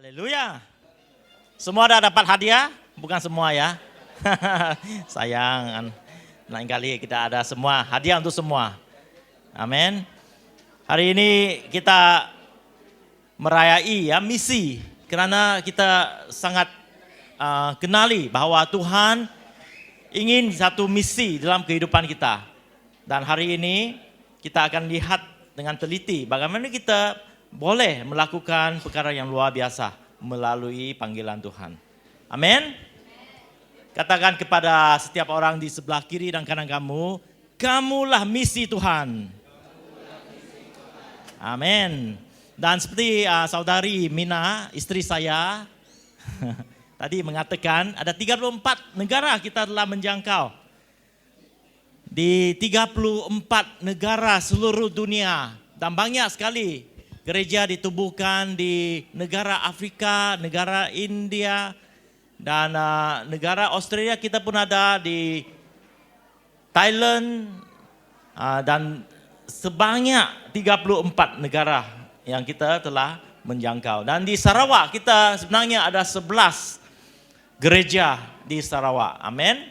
Haleluya. Semua dah dapat hadiah? Bukan semua ya. Sayang, lain kali kita ada semua, hadiah untuk semua. Amin. Hari ini kita merayai ya misi, kerana kita sangat kenali bahwa Tuhan ingin satu misi dalam kehidupan kita. Dan hari ini kita akan lihat dengan teliti bagaimana kita boleh melakukan perkara yang luar biasa melalui panggilan Tuhan. Amin. Katakan kepada setiap orang di sebelah kiri dan kanan kamu, kamulah misi Tuhan. Amin. Dan seperti saudari Mina, istri saya, tadi mengatakan ada 34 negara kita telah menjangkau. Di 34 negara seluruh dunia. Dan banyak sekali gereja ditubuhkan di negara Afrika, negara India, dan negara Australia kita pun ada di Thailand, dan sebanyak 34 negara yang kita telah menjangkau. Dan di Sarawak kita sebenarnya ada 11 gereja di Sarawak. Amin.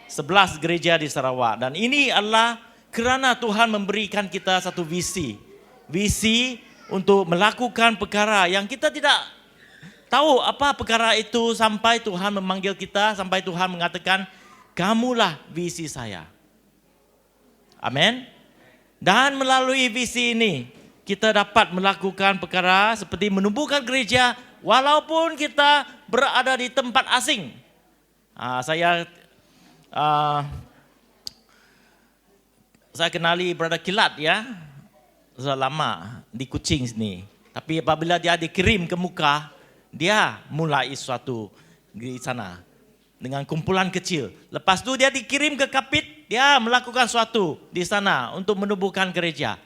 11 gereja di Sarawak. Dan ini adalah kerana Tuhan memberikan kita satu visi. Visi untuk melakukan perkara yang kita tidak tahu apa perkara itu sampai Tuhan memanggil kita, sampai Tuhan mengatakan, kamulah visi saya. Amin. Dan melalui visi ini, kita dapat melakukan perkara seperti menumbuhkan gereja walaupun kita berada di tempat asing. Saya kenali Brother Kilat ya, sudah lama di Kuching sini. Tapi apabila dia dikirim ke muka, dia mulai sesuatu di sana dengan kumpulan kecil. Lepas tu dia dikirim ke Kapit, dia melakukan sesuatu di sana untuk menubuhkan gereja.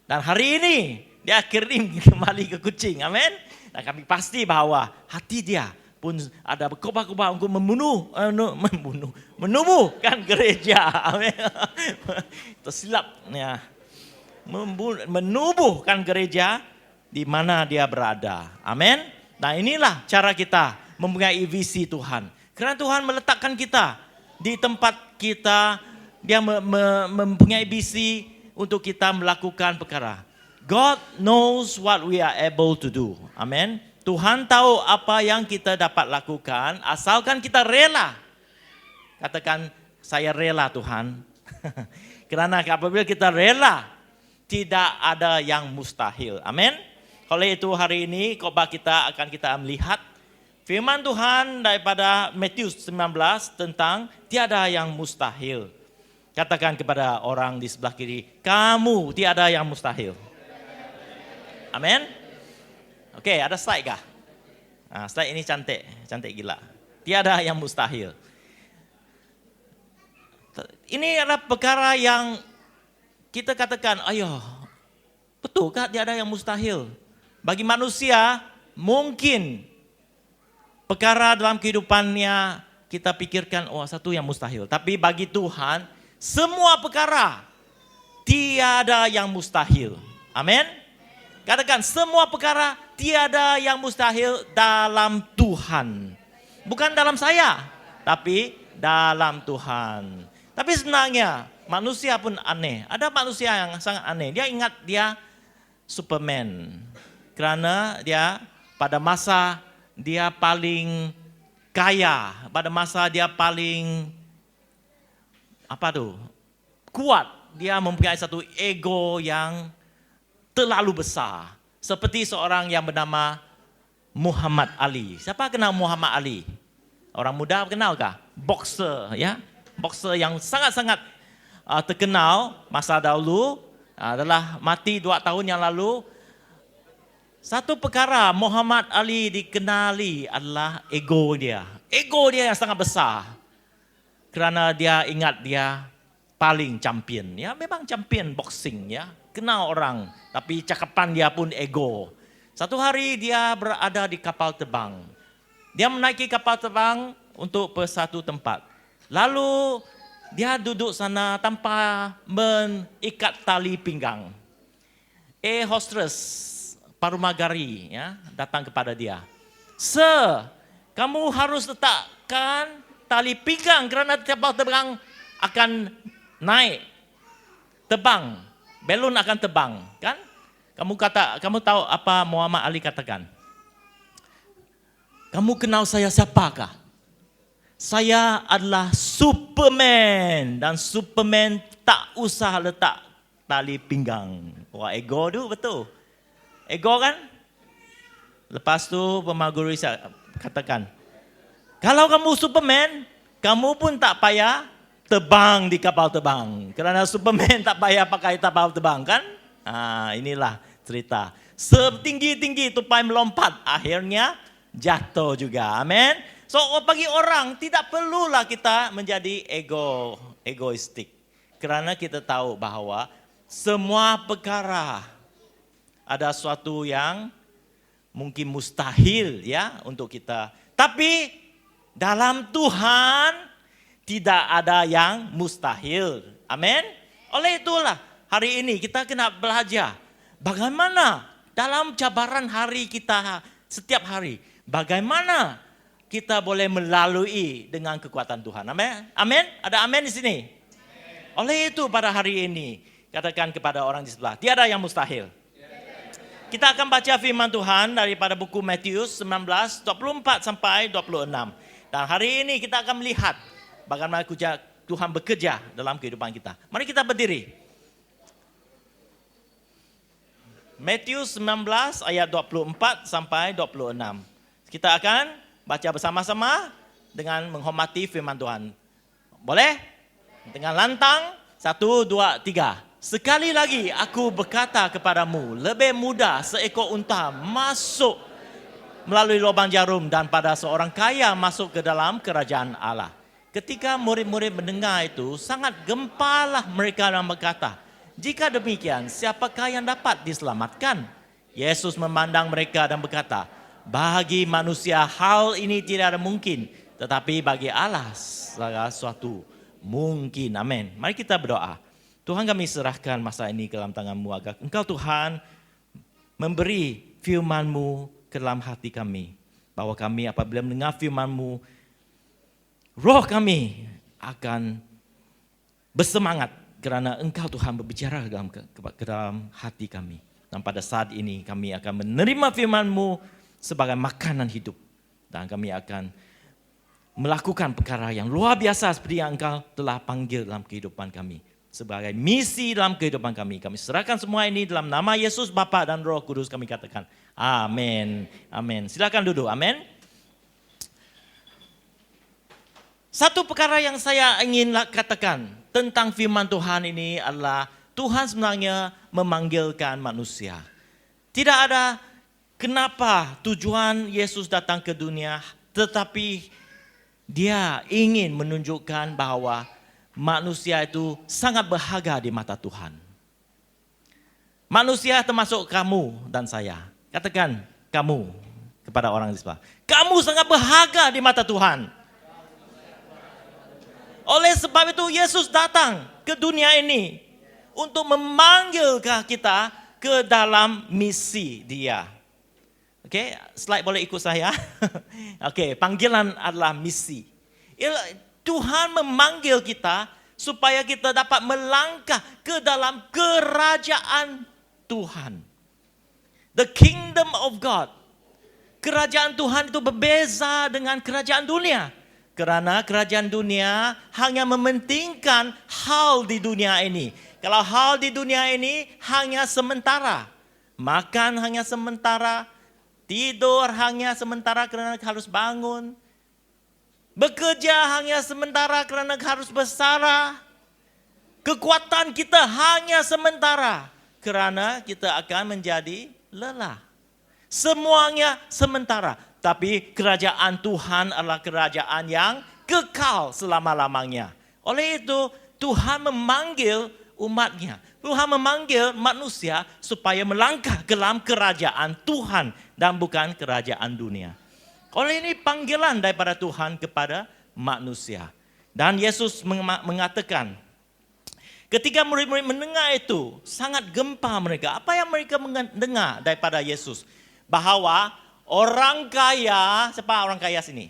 Dan hari ini dia kirim kembali ke Kuching. Amin. Dan kami pasti bahawa hati dia pun ada berkobar-kobar untuk menubuhkan gereja. Amin. Tersilap ya. Menubuhkan gereja di mana dia berada. Amin. Nah, inilah cara kita mempunyai visi Tuhan. Kerana Tuhan meletakkan kita di tempat kita, dia mempunyai visi untuk kita melakukan perkara. God knows what we are able to do. Amin. Tuhan tahu apa yang kita dapat lakukan asalkan kita rela. Katakan, saya rela Tuhan. Kerana apabila kita rela, tidak ada yang mustahil. Amin. Oleh itu hari ini khotbah kita akan kita melihat firman Tuhan daripada Matius 19 tentang tiada yang mustahil. Katakan kepada orang di sebelah kiri, kamu tiada yang mustahil. Amin. Oke, ada slide kah? Slide ini cantik, cantik gila. Tiada yang mustahil. Ini adalah perkara yang kita katakan, ayo, betulkah tiada yang mustahil? Bagi manusia, mungkin perkara dalam kehidupannya kita pikirkan, satu yang mustahil. Tapi bagi Tuhan, semua perkara tiada yang mustahil. Amin. Katakan, semua perkara tiada yang mustahil dalam Tuhan. Bukan dalam saya, tapi dalam Tuhan. Tapi sebenarnya manusia pun aneh. Ada manusia yang sangat aneh. Dia ingat dia Superman. Kerana dia pada masa dia paling kaya. Pada masa dia paling kuat. Dia mempunyai satu ego yang terlalu besar. Seperti seorang yang bernama Muhammad Ali. Siapa kenal Muhammad Ali? Orang muda kenalkah? Boxer ya. Boxer yang sangat-sangat terkenal masa dahulu, adalah mati 2 tahun yang lalu. Satu perkara Muhammad Ali dikenali adalah ego dia. Ego dia yang sangat besar. Kerana dia ingat dia paling champion. Ya, memang champion boxing ya. Kenal orang, tapi cakapan dia pun ego. Satu hari dia berada di kapal terbang. Dia menaiki kapal terbang untuk ke satu tempat. Lalu dia duduk sana tanpa mengikat tali pinggang. Hostess Parumagari ya, datang kepada dia. Kamu harus letakkan tali pinggang kerana kapal terbang akan naik. Terbang. Belon akan terbang, kan? Kamu tahu apa Muhammad Ali katakan? Kamu kenal saya siapakah? Saya adalah Superman dan Superman tak usah letak tali pinggang. Wah, ego tu betul. Ego kan? Lepas tu pemaguri saya katakan, kalau kamu Superman, kamu pun tak payah terbang di kapal terbang. Kerana Superman tak payah pakai kapal terbang kan? Inilah cerita. Setinggi-tinggi tupai melompat, akhirnya jatuh juga. Amin. So bagi orang tidak perlulah kita menjadi egoistik. Kerana kita tahu bahawa semua perkara ada suatu yang mungkin mustahil ya untuk kita. Tapi dalam Tuhan tidak ada yang mustahil. Amin. Oleh itulah hari ini kita kena belajar bagaimana dalam cabaran hari kita setiap hari. Bagaimana kita boleh melalui dengan kekuatan Tuhan. Amin. Amin. Ada amin di sini. Oleh itu pada hari ini katakan kepada orang di sebelah, tiada yang mustahil. Kita akan baca firman Tuhan daripada buku Matius 19, 24 sampai 26. Dan hari ini kita akan melihat bagaimana Tuhan bekerja dalam kehidupan kita. Mari kita berdiri. Matius 19 ayat 24 sampai 26. Kita akan baca bersama-sama dengan menghormati firman Tuhan. Boleh? Dengan lantang, 1, 2, 3. Sekali lagi aku berkata kepadamu, lebih mudah seekor unta masuk melalui lubang jarum dan pada seorang kaya masuk ke dalam kerajaan Allah. Ketika murid-murid mendengar itu, sangat gempalah mereka dan berkata, jika demikian, siapakah yang dapat diselamatkan? Yesus memandang mereka dan berkata, bagi manusia hal ini tidak ada mungkin, tetapi bagi Allah segala sesuatu mungkin. Amin. Mari kita berdoa. Tuhan, kami serahkan masa ini ke dalam tangan-Mu agar Engkau Tuhan memberi firman-Mu ke dalam hati kami. Bahwa kami apabila mendengar firman-Mu, roh kami akan bersemangat kerana Engkau Tuhan berbicara ke dalam hati kami. Dan pada saat ini kami akan menerima firman-Mu sebagai makanan hidup. Dan kami akan melakukan perkara yang luar biasa seperti yang Engkau telah panggil dalam kehidupan kami. Sebagai misi dalam kehidupan kami. Kami serahkan semua ini dalam nama Yesus Bapa dan Roh Kudus kami katakan. Amin. Amin. Silakan duduk. Amin. Satu perkara yang saya ingin katakan tentang firman Tuhan ini adalah Tuhan sebenarnya memanggilkan manusia. Tidak ada kenapa tujuan Yesus datang ke dunia, tetapi Dia ingin menunjukkan bahwa manusia itu sangat berharga di mata Tuhan. Manusia termasuk kamu dan saya. Katakan kamu kepada orang di sebelah. Kamu sangat berharga di mata Tuhan. Oleh sebab itu Yesus datang ke dunia ini untuk memanggil kita ke dalam misi Dia. Oke, slide boleh ikut saya. Oke, panggilan adalah misi. Tuhan memanggil kita supaya kita dapat melangkah ke dalam kerajaan Tuhan. The kingdom of God. Kerajaan Tuhan itu berbeza dengan kerajaan dunia. Kerana kerajaan dunia hanya mementingkan hal di dunia ini. Kalau hal di dunia ini hanya sementara. Makan hanya sementara. Tidur hanya sementara kerana harus bangun. Bekerja hanya sementara kerana harus bersara. Kekuatan kita hanya sementara kerana kita akan menjadi lelah. Semuanya sementara. Tapi kerajaan Tuhan adalah kerajaan yang kekal selama-lamanya. Oleh itu Tuhan memanggil umatnya. Tuhan memanggil manusia supaya melangkah ke dalam kerajaan Tuhan dan bukan kerajaan dunia. Oleh ini panggilan daripada Tuhan kepada manusia. Dan Yesus mengatakan, ketika murid-murid mendengar itu, sangat gempa mereka. Apa yang mereka mendengar daripada Yesus? Bahawa Orang kaya, siapa orang kaya sini?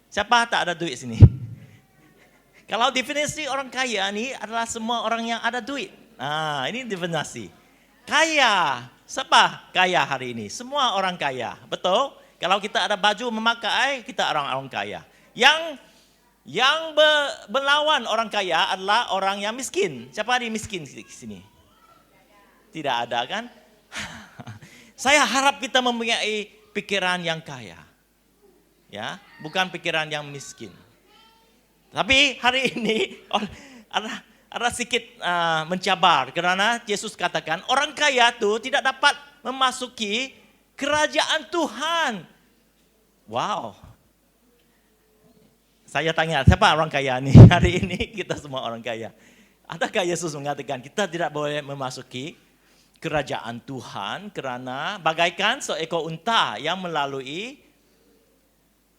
Siapa tak ada duit sini? Kalau definisi orang kaya ini adalah semua orang yang ada duit. Nah, ini definisi. Kaya, siapa kaya hari ini? Semua orang kaya, betul? Kalau kita ada baju memakai, kita orang-orang kaya. Yang berlawan orang kaya adalah orang yang miskin. Siapa ada miskin di sini? Tidak ada kan? Saya harap kita mempunyai pikiran yang kaya. Ya, bukan pikiran yang miskin. Tapi hari ini ada sedikit mencabar karena Yesus katakan orang kaya itu tidak dapat memasuki kerajaan Tuhan. Wow. Saya tanya, siapa orang kaya ini? Hari ini kita semua orang kaya. Adakah Yesus mengatakan kita tidak boleh memasuki kerajaan Tuhan karena bagaikan seekor unta yang melalui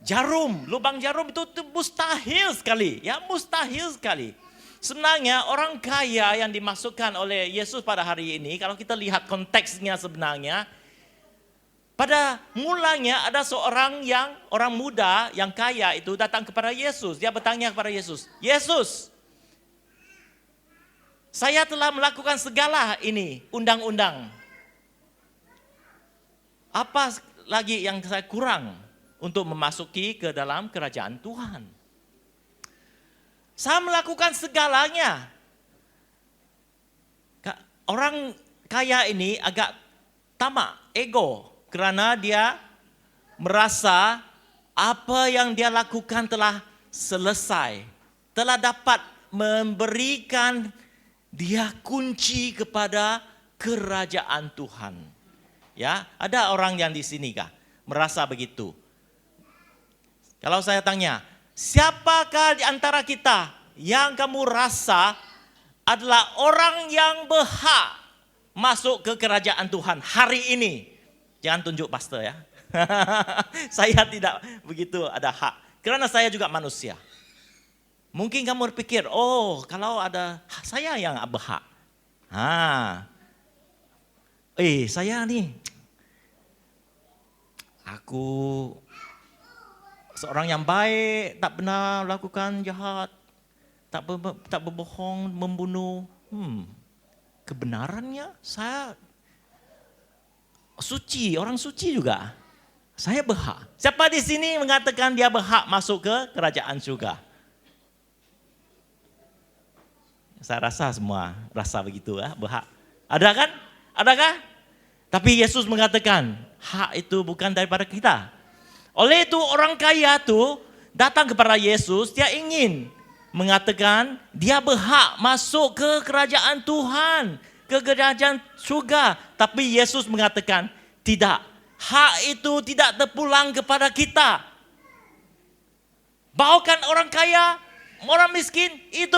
jarum, lubang jarum itu mustahil sekali, ya mustahil sekali. Sebenarnya orang kaya yang dimasukkan oleh Yesus pada hari ini, kalau kita lihat konteksnya sebenarnya, pada mulanya ada orang muda yang kaya itu datang kepada Yesus. Dia bertanya kepada Yesus, Yesus, saya telah melakukan segala ini, undang-undang. Apa lagi yang saya kurang untuk memasuki ke dalam kerajaan Tuhan? Saya melakukan segalanya. Orang kaya ini agak tamak, ego. Karena dia merasa apa yang dia lakukan telah selesai. Telah dapat memberikan dia kunci kepada kerajaan Tuhan. Ya, ada orang yang di sini kah merasa begitu? Kalau saya tanya, siapakah di antara kita yang kamu rasa adalah orang yang berhak masuk ke kerajaan Tuhan hari ini? Jangan tunjuk pastor ya. Saya tidak begitu ada hak. Karena saya juga manusia. Mungkin kamu berpikir, oh kalau ada saya yang berhak. Saya nih, aku seorang yang baik, tak pernah melakukan jahat, tak berbohong, membunuh. Kebenarannya saya suci, orang suci juga. Saya berhak. Siapa di sini mengatakan dia berhak masuk ke kerajaan surga? Saya rasa semua rasa begitu ya, berhak. Ada kan? Adakah? Tapi Yesus mengatakan hak itu bukan daripada kita. Oleh itu orang kaya itu datang kepada Yesus, dia ingin mengatakan dia berhak masuk ke kerajaan Tuhan, ke kerajaan surga. Tapi Yesus mengatakan tidak, hak itu tidak terpulang kepada kita. Bawakan orang kaya, orang miskin, itu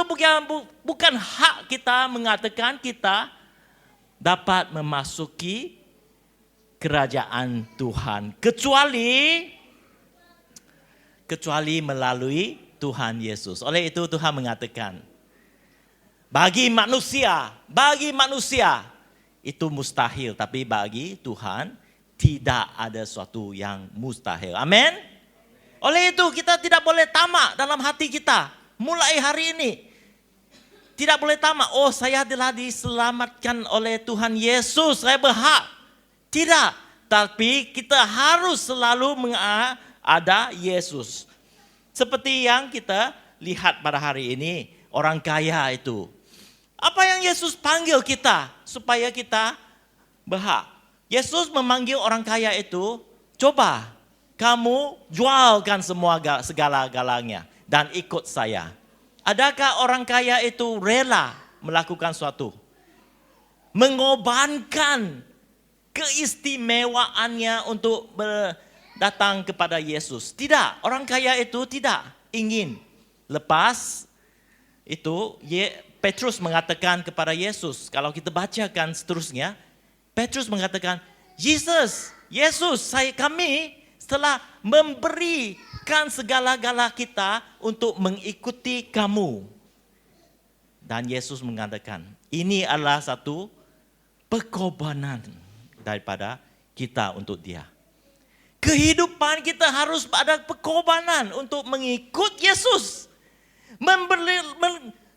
bukan hak kita mengatakan kita dapat memasuki kerajaan Tuhan. Kecuali melalui Tuhan Yesus. Oleh itu Tuhan mengatakan, bagi manusia itu mustahil. Tapi bagi Tuhan tidak ada sesuatu yang mustahil. Amin. Oleh itu kita tidak boleh tamak dalam hati kita. Mulai hari ini. Tidak boleh tamak. Oh, saya telah diselamatkan oleh Tuhan Yesus. Saya berhak. Tidak. Tapi kita harus selalu ada Yesus. Seperti yang kita lihat pada hari ini. Orang kaya itu. Apa yang Yesus panggil kita supaya kita berhak? Yesus memanggil orang kaya itu, coba kamu jualkan segala-galanya dan ikut saya. Adakah orang kaya itu rela melakukan suatu? Mengorbankan keistimewaannya untuk datang kepada Yesus. Tidak, orang kaya itu tidak ingin. Lepas itu Petrus mengatakan kepada Yesus, kalau kita bacakan seterusnya, Petrus mengatakan, Yesus, kami telah memberikan segala-gala kita untuk mengikuti kamu. Dan Yesus mengatakan, ini adalah satu pengorbanan daripada kita untuk dia. Kehidupan kita harus ada pengorbanan untuk mengikut Yesus.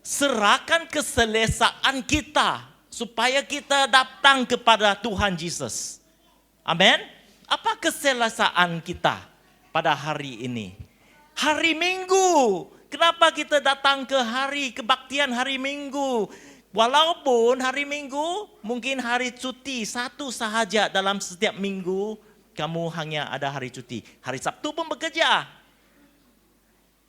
Serahkan keselesaan kita supaya kita datang kepada Tuhan Yesus. Amin. Apa keselesaan kita pada hari ini? Hari Minggu. Kenapa kita datang ke hari kebaktian hari Minggu? Walaupun hari Minggu mungkin hari cuti satu sahaja dalam setiap minggu, kamu hanya ada hari cuti. Hari Sabtu pun bekerja.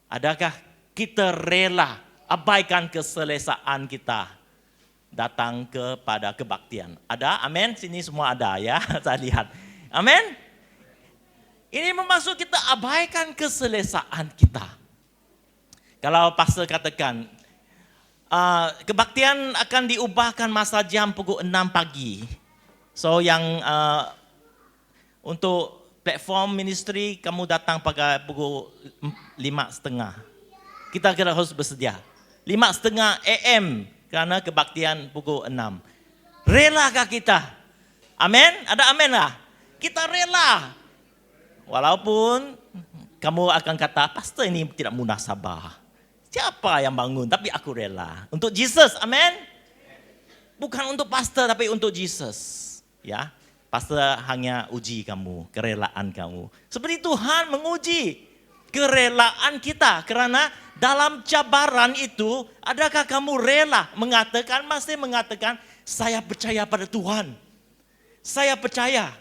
Adakah kita rela abaikan keselesaan kita datang kepada kebaktian? Ada? Amin? Sini semua ada ya, saya lihat. Amin? Ini bermaksud kita abaikan keselesaan kita. Kalau pastor katakan, kebaktian akan diubahkan masa jam pukul 6 pagi. So yang untuk platform ministry, kamu datang pada pukul 5:30. Kita harus bersedia. 5:30 AM karena kebaktian pukul 6. Relakah kita? Amin? Ada amin lah? Kita rela. Walaupun kamu akan kata, pastor ini tidak munasabah. Siapa yang bangun? Tapi aku rela. Untuk Jesus, amin? Bukan untuk pastor tapi untuk Jesus. Ya, pastor hanya uji kamu, kerelaan kamu. Seperti Tuhan menguji kerelaan kita. Karena dalam cabaran itu, adakah kamu rela masih mengatakan, saya percaya pada Tuhan. Saya percaya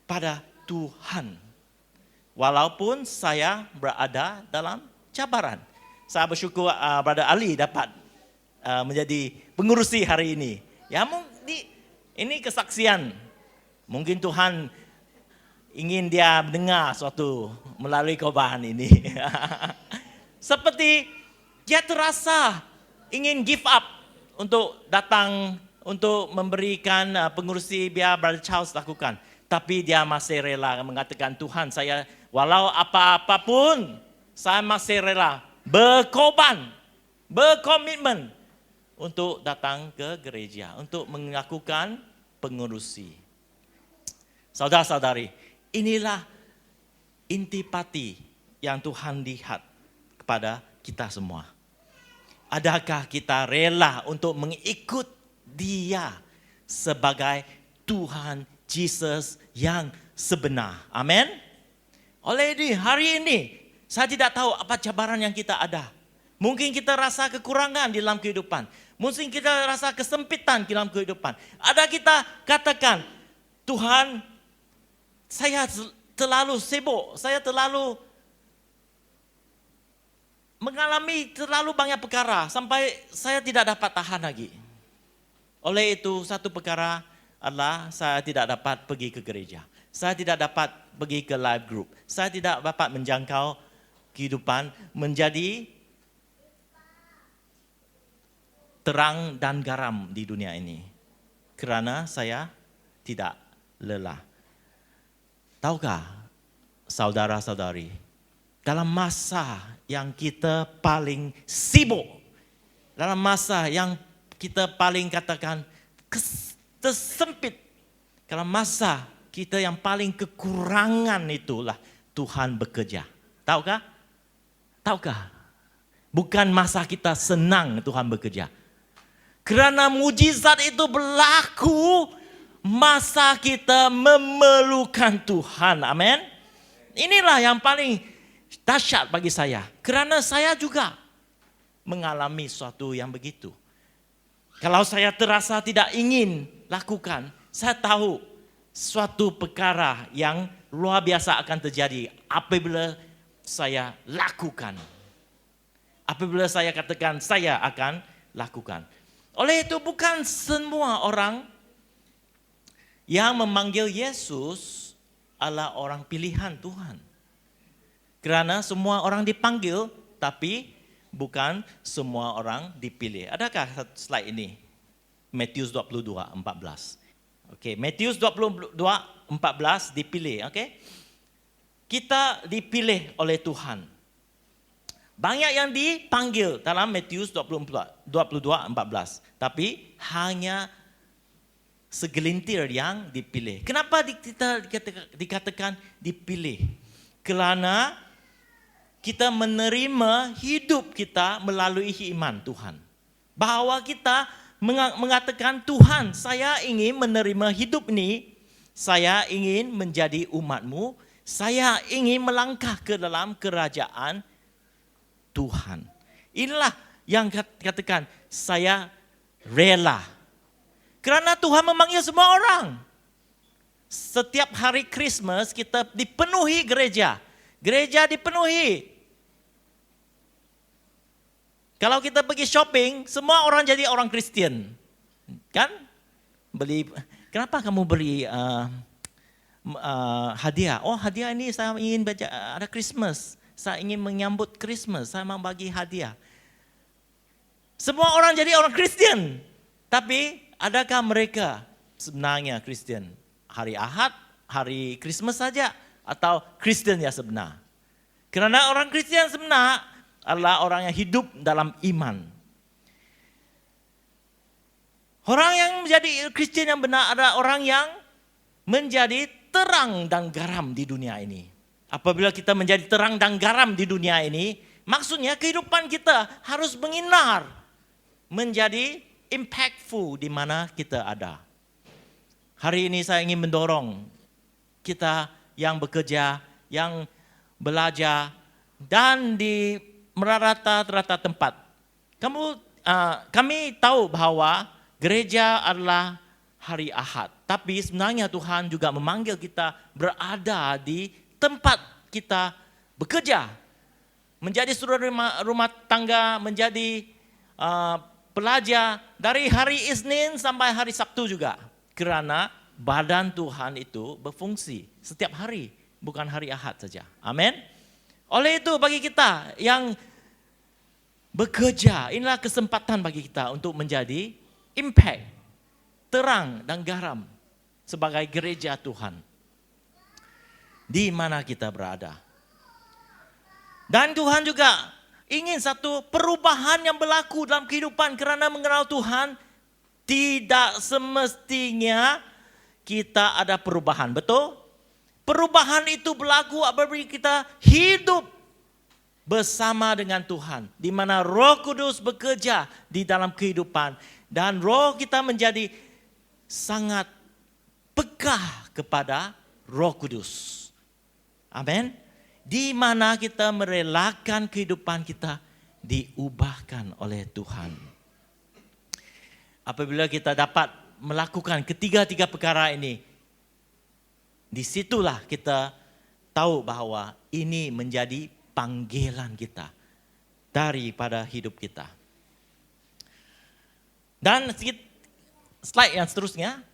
pada Tuhan. Walaupun saya berada dalam cabaran. Saya bersyukur Brother Ali dapat menjadi pengurusi hari ini. Ya, ini kesaksian. Mungkin Tuhan ingin dia mendengar suatu melalui khotbah ini. Seperti dia terasa ingin give up untuk datang untuk memberikan pengurusi biar Brother Charles lakukan. Tapi dia masih rela mengatakan, Tuhan saya walau apa-apapun saya masih rela berkorban, berkomitmen untuk datang ke gereja, untuk melakukan pengurusi. Saudara-saudari, inilah intipati yang Tuhan lihat kepada kita semua. Adakah kita rela untuk mengikut Dia sebagai Tuhan Yesus yang sebenar? Amin. Oleh ini, hari ini, saya tidak tahu apa cabaran yang kita ada. Mungkin kita rasa kekurangan di dalam kehidupan. Mungkin kita rasa kesempitan di dalam kehidupan. Ada kita katakan, Tuhan, saya terlalu sibuk, saya terlalu mengalami terlalu banyak perkara sampai saya tidak dapat tahan lagi. Oleh itu, satu perkara adalah saya tidak dapat pergi ke gereja. Saya tidak dapat pergi ke live group. Saya tidak dapat menjangkau kehidupan menjadi terang dan garam di dunia ini. Kerana saya tidak lelah. Tahukah saudara-saudari, dalam masa yang kita paling sibuk, dalam masa yang kita paling katakan tersempit, dalam masa kita yang paling kekurangan itulah Tuhan bekerja. Tahukah? Tahukah? Bukan masa kita senang Tuhan bekerja. Kerana mujizat itu berlaku masa kita memerlukan Tuhan. Amin. Inilah yang paling dahsyat bagi saya. Kerana saya juga mengalami sesuatu yang begitu. Kalau saya terasa tidak ingin lakukan, saya tahu suatu perkara yang luar biasa akan terjadi apabila saya lakukan. Apabila saya katakan saya akan lakukan. Oleh itu bukan semua orang yang memanggil Yesus adalah orang pilihan Tuhan. Kerana semua orang dipanggil tapi bukan semua orang dipilih. Adakah slide ini? Matius 22:14. Okey, Matius 22:14 dipilih, okey? Kita dipilih oleh Tuhan. Banyak yang dipanggil dalam Matius 22:14, tapi hanya segelintir yang dipilih. Kenapa kita dikatakan dipilih? Kerana kita menerima hidup kita melalui iman Tuhan. Bahwa kita mengatakan, Tuhan, saya ingin menerima hidup ini, saya ingin menjadi umat-Mu, saya ingin melangkah ke dalam kerajaan Tuhan. Inilah yang katakan, saya rela. Kerana Tuhan memanggil semua orang. Setiap hari Christmas kita dipenuhi gereja. Gereja dipenuhi. Kalau kita pergi shopping, semua orang jadi orang Kristen. Kan? Kenapa kamu beli hadiah? Oh, hadiah ini saya ingin baca, ada Christmas. Saya ingin menyambut Christmas, saya mau bagi hadiah. Semua orang jadi orang Kristen. Tapi adakah mereka sebenarnya Kristen? Hari Ahad, hari Christmas saja, atau Kristen yang sebenar? Kerana orang Kristen sebenar adalah orang yang hidup dalam iman. Orang yang menjadi Kristen yang benar adalah orang yang menjadi terang dan garam di dunia ini. Apabila kita menjadi terang dan garam di dunia ini, maksudnya kehidupan kita harus menyinar, menjadi impactful di mana kita ada. Hari ini saya ingin mendorong kita yang bekerja, yang belajar, dan di merata-rata tempat. Kami tahu bahwa gereja adalah hari Ahad. Tapi sebenarnya Tuhan juga memanggil kita berada di tempat kita bekerja. Menjadi saudara rumah tangga, menjadi pelajar dari hari Isnin sampai hari Sabtu juga. Kerana badan Tuhan itu berfungsi setiap hari, bukan hari Ahad saja. Amin. Oleh itu bagi kita yang bekerja, inilah kesempatan bagi kita untuk menjadi impact, terang dan garam sebagai gereja Tuhan. Di mana kita berada. Dan Tuhan juga ingin satu perubahan yang berlaku dalam kehidupan kerana mengenal Tuhan. Tidak semestinya kita ada perubahan, betul? Perubahan itu berlaku apabila kita hidup bersama dengan Tuhan. Di mana Roh Kudus bekerja di dalam kehidupan. Dan roh kita menjadi sangat peka kepada Roh Kudus. Amin. Di mana kita merelakan kehidupan kita diubahkan oleh Tuhan. Apabila kita dapat melakukan ketiga-tiga perkara ini, disitulah kita tahu bahawa ini menjadi panggilan kita daripada hidup kita. Dan slide yang seterusnya,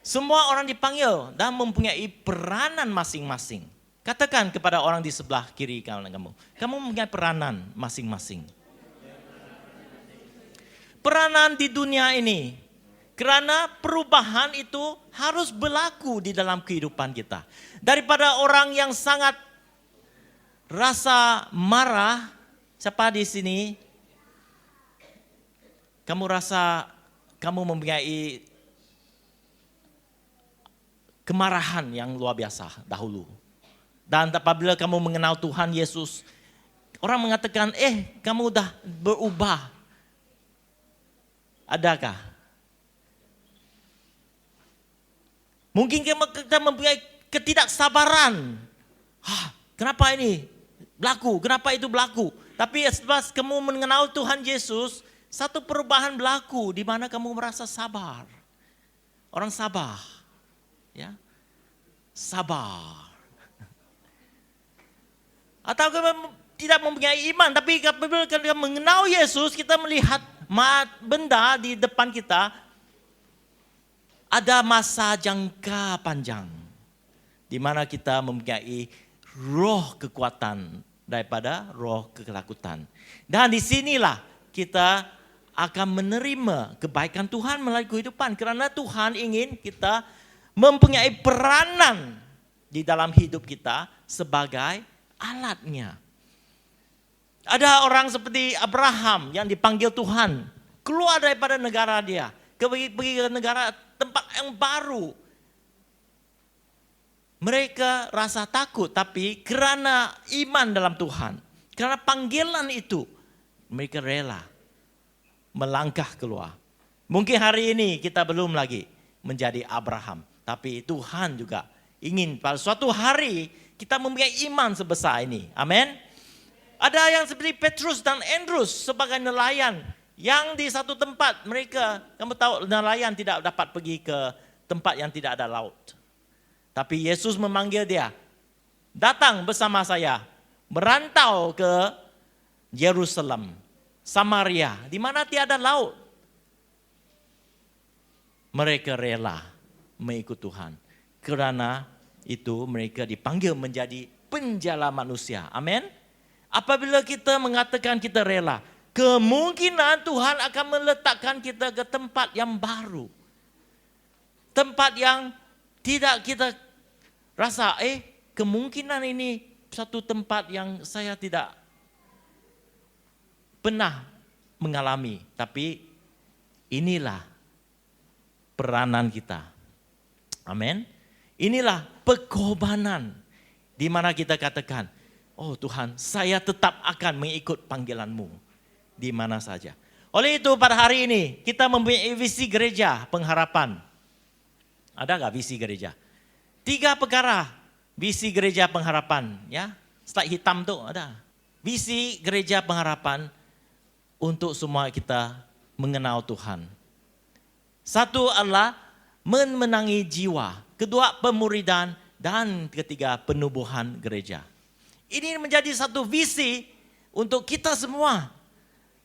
semua orang dipanggil dan mempunyai peranan masing-masing. Katakan kepada orang di sebelah kiri kamu mempunyai peranan masing-masing. Peranan di dunia ini, kerana perubahan itu harus berlaku di dalam kehidupan kita. Daripada orang yang sangat rasa marah, siapa di sini? Kamu rasa kamu mempunyai kemarahan yang luar biasa dahulu. Dan apabila kamu mengenal Tuhan Yesus, orang mengatakan, kamu dah berubah. Adakah? Mungkin kita mempunyai ketidaksabaran. Kenapa ini berlaku? Kenapa itu berlaku? Tapi setelah kamu mengenal Tuhan Yesus, satu perubahan berlaku di mana kamu merasa sabar. Orang sabar. Ya. Sabar. Atau kita tidak mempunyai iman, tapi apabila kita mengenal Yesus, kita melihat benda di depan kita, ada masa jangka panjang. Di mana kita mempunyai roh kekuatan daripada roh ketakutan. Dan di sinilah kita akan menerima kebaikan Tuhan melalui kehidupan. Kerana Tuhan ingin kita mempunyai peranan di dalam hidup kita sebagai alatnya. Ada orang seperti Abraham yang dipanggil Tuhan keluar daripada negara dia, pergi ke negara tempat yang baru. Mereka rasa takut, tapi karena iman dalam Tuhan, karena panggilan itu, mereka rela melangkah keluar. Mungkin hari ini kita belum lagi menjadi Abraham, tapi Tuhan juga ingin pada suatu hari kita mempunyai iman sebesar ini. Amin. Ada yang seperti Petrus dan Andrews sebagai nelayan yang di satu tempat mereka, kamu tahu nelayan tidak dapat pergi ke tempat yang tidak ada laut. Tapi Yesus memanggil dia, datang bersama saya, merantau ke Yerusalem, Samaria, di mana tiada laut. Mereka rela mengikut Tuhan. Kerana itu mereka dipanggil menjadi penjala manusia. Amin. Apabila kita mengatakan kita rela, kemungkinan Tuhan akan meletakkan kita ke tempat yang baru. Tempat yang tidak kita rasa, kemungkinan ini satu tempat yang saya tidak pernah mengalami. Tapi inilah peranan kita. Amin. Inilah pengorbanan di mana kita katakan, oh Tuhan, saya tetap akan mengikut panggilan-Mu di mana saja. Oleh itu pada hari ini kita mempunyai visi gereja pengharapan. Ada nggak visi gereja? 3 perkara visi gereja pengharapan, ya. Slide hitam tuh ada. Visi gereja pengharapan untuk semua kita mengenal Tuhan. Satu adalah memenangi jiwa. Kedua pemuridan. Dan ketiga penubuhan gereja. Ini menjadi satu visi untuk kita semua.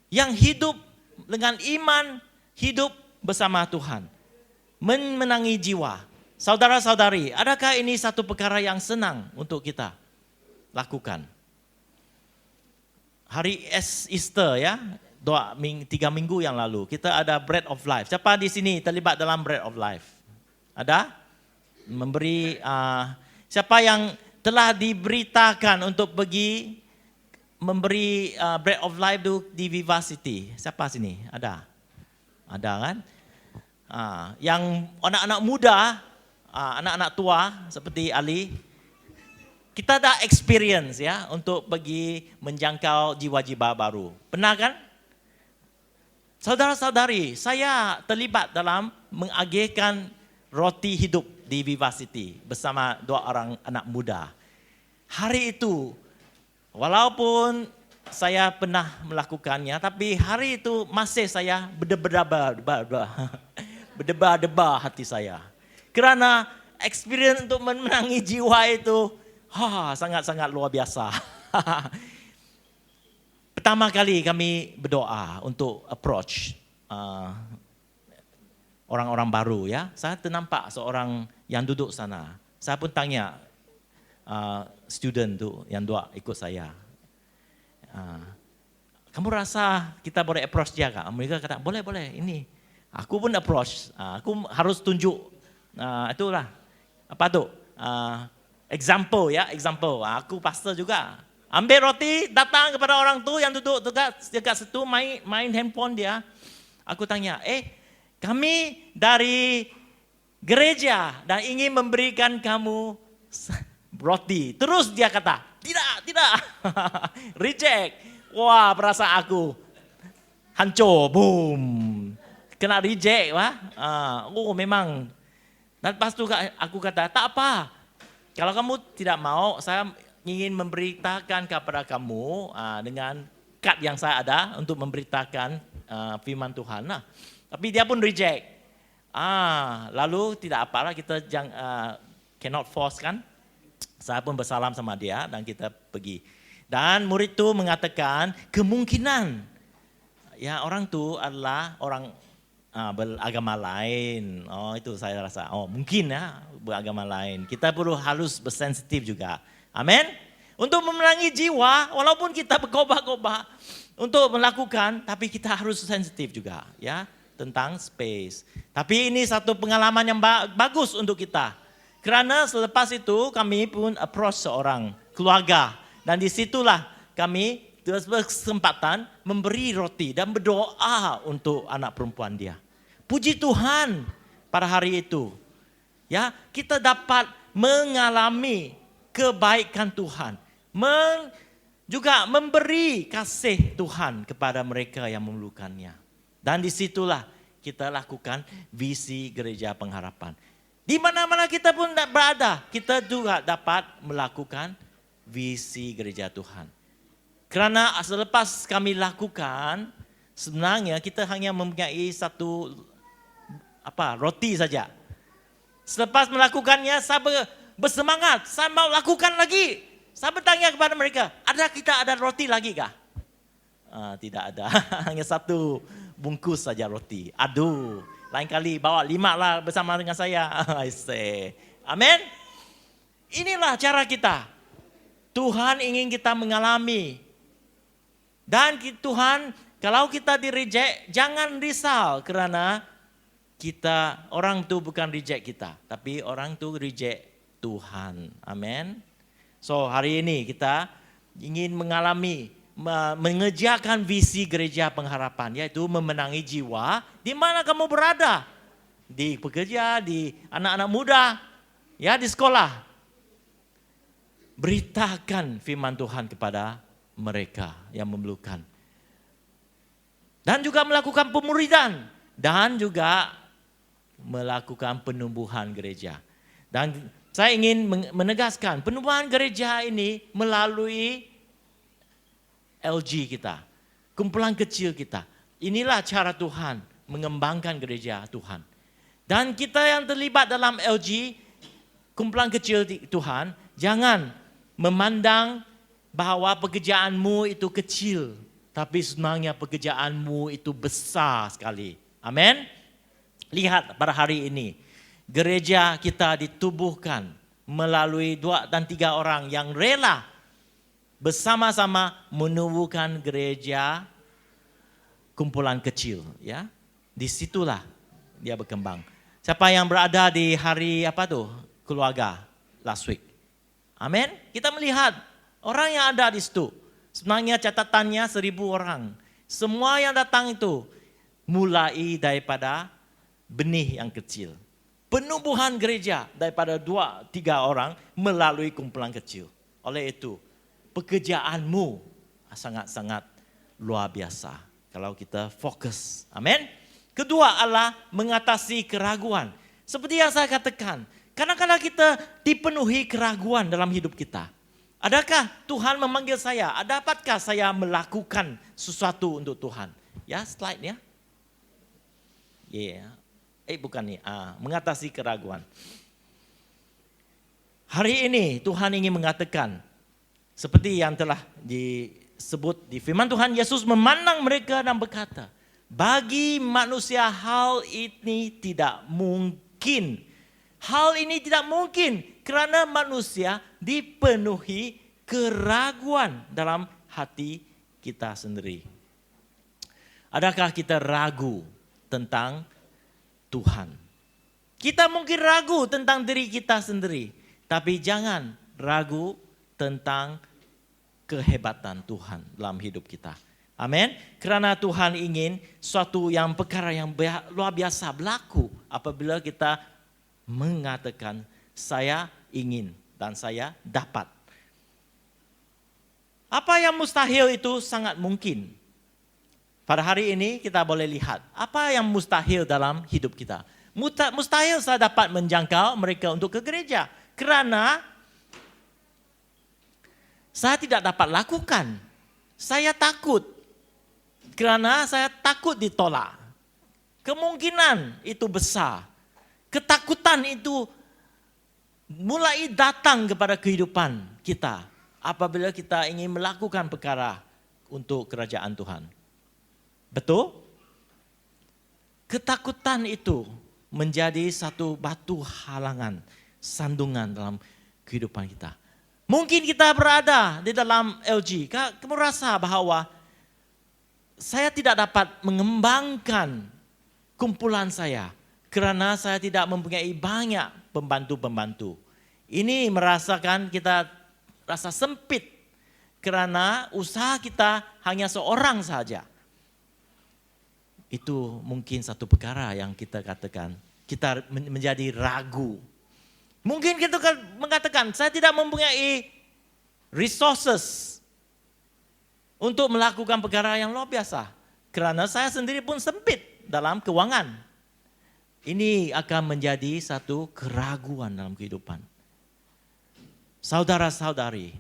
Yang hidup dengan iman, hidup bersama Tuhan. Memenangi jiwa. Saudara-saudari, adakah ini satu perkara yang senang untuk kita lakukan? Hari Easter ya, 3 minggu yang lalu, kita ada Bread of Life. Siapa di sini terlibat dalam Bread of Life? Ada? Memberi, siapa yang telah diberitakan untuk pergi memberi Bread of Life di Vivacity? Siapa sini? Ada? Ada kan? Yang anak-anak muda, anak-anak tua seperti Ali, kita ada experience ya untuk pergi menjangkau jiwa-jiwa baru. Pernah kan? Saudara-saudari, saya terlibat dalam mengagihkan roti hidup di Vivacity bersama 2 orang anak muda. Hari itu, walaupun saya pernah melakukannya, tapi hari itu masih saya berdebar-debar hati saya. Karena experience untuk memenangi jiwa itu sangat-sangat luar biasa. Pertama kali kami berdoa untuk approach orang-orang baru ya. Saya ternampak seorang yang duduk sana. Saya pun tanya student tu yang 2 ikut saya. Kamu rasa kita boleh approach dia kak? Mereka kata boleh. Ini aku pun approach. Aku harus tunjuk itulah apa tu? Example. Aku pastor juga. Ambil roti, datang kepada orang tu yang duduk dekat situ main handphone dia. Aku tanya, kami dari gereja dan ingin memberikan kamu roti. Terus dia kata, tidak. Reject. Wah, perasaan aku hancur, boom. Kena reject, memang. Dan lepas tu aku kata, tak apa. Kalau kamu tidak mau, saya ingin memberitakan kepada kamu dengan kad yang saya ada untuk memberitakan firman Tuhan. Tapi dia pun reject. Lalu tidak apalah, kita cannot force kan. Saya pun bersalam sama dia dan kita pergi. Dan murid itu mengatakan kemungkinan ya orang tu adalah orang beragama lain. Itu saya rasa, mungkin ya beragama lain. Kita perlu harus bersensitif juga. Amin. Untuk memenangi jiwa, walaupun kita berkobar-kobar untuk melakukan, tapi kita harus sensitif juga ya. Tentang space. Tapi ini satu pengalaman yang bagus untuk kita. Kerana selepas itu kami pun approach seorang keluarga. Dan disitulah kami berkesempatan memberi roti dan berdoa untuk anak perempuan dia. Puji Tuhan, pada hari itu. Ya, kita dapat mengalami kebaikan Tuhan. Juga memberi kasih Tuhan kepada mereka yang memerlukannya. Dan disitulah kita lakukan visi gereja pengharapan. Di mana-mana kita pun berada, kita juga dapat melakukan visi gereja Tuhan. Karena selepas kami lakukan, sebenarnya kita hanya mempunyai satu roti saja. Selepas melakukannya, saya bersemangat, saya mau lakukan lagi. Saya bertanya kepada mereka, kita ada roti lagi kah? Tidak ada, hanya satu bungkus saja roti. Aduh, lain kali bawa 5 lah bersama dengan saya. Amin. Inilah cara kita. Tuhan ingin kita mengalami. Dan Tuhan, kalau kita di-reject, jangan risau karena orang itu bukan reject kita, tapi orang itu reject Tuhan. Amin. So hari ini kita ingin mengejarkan visi gereja pengharapan, yaitu memenangi jiwa di mana kamu berada. Di pekerja, di anak-anak muda, ya di sekolah. Beritakan firman Tuhan kepada mereka yang memerlukan. Dan juga melakukan pemuridan. Dan juga melakukan penumbuhan gereja. Dan saya ingin menegaskan, penumbuhan gereja ini melalui LG kita, kumpulan kecil kita. Inilah cara Tuhan mengembangkan gereja Tuhan. Dan kita yang terlibat dalam LG, kumpulan kecil Tuhan, jangan memandang bahwa pekerjaanmu itu kecil, tapi sebenarnya pekerjaanmu itu besar sekali. Amin. Lihat pada hari ini, gereja kita ditubuhkan melalui 2 dan 3 orang yang rela bersama-sama menumbuhkan gereja kumpulan kecil. Ya, disitulah dia berkembang. Siapa yang berada di hari keluarga last week? Amin. Kita melihat orang yang ada di situ. Sebenarnya catatannya 1,000 orang. Semua yang datang itu mulai daripada benih yang kecil. Penumbuhan gereja daripada 2-3 orang melalui kumpulan kecil. Oleh itu, pekerjaanmu sangat-sangat luar biasa kalau kita fokus. Amin. Kedua adalah mengatasi keraguan. Seperti yang saya katakan, kadang-kadang kita dipenuhi keraguan dalam hidup kita. Adakah Tuhan memanggil saya? Dapatkah saya melakukan sesuatu untuk Tuhan? Ya, slide-nya. Bukan nih. Mengatasi keraguan. Hari ini Tuhan ingin mengatakan, seperti yang telah disebut di firman Tuhan, Yesus memandang mereka dan berkata, bagi manusia hal ini tidak mungkin. Hal ini tidak mungkin karena manusia dipenuhi keraguan dalam hati kita sendiri. Adakah kita ragu tentang Tuhan? Kita mungkin ragu tentang diri kita sendiri, tapi jangan ragu tentang kehebatan Tuhan dalam hidup kita. Amin. Karena Tuhan ingin suatu perkara yang luar biasa berlaku apabila kita mengatakan saya ingin dan saya dapat. Apa yang mustahil itu sangat mungkin. Pada hari ini kita boleh lihat apa yang mustahil dalam hidup kita. Mustahil saya dapat menjangkau mereka untuk ke gereja karena saya tidak dapat lakukan. Saya takut karena saya takut ditolak. Kemungkinan itu besar. Ketakutan itu mulai datang kepada kehidupan kita apabila kita ingin melakukan perkara untuk kerajaan Tuhan. Betul? Ketakutan itu menjadi satu batu halangan, sandungan dalam kehidupan kita. Mungkin kita berada di dalam LG, kamu rasa bahwa saya tidak dapat mengembangkan kumpulan saya karena saya tidak mempunyai banyak pembantu-pembantu. Ini merasakan kita rasa sempit karena usaha kita hanya seorang saja. Itu mungkin satu perkara yang kita katakan kita menjadi ragu. Mungkin kita mengatakan, saya tidak mempunyai resources untuk melakukan perkara yang luar biasa. Kerana saya sendiri pun sempit dalam keuangan. Ini akan menjadi satu keraguan dalam kehidupan. Saudara-saudari,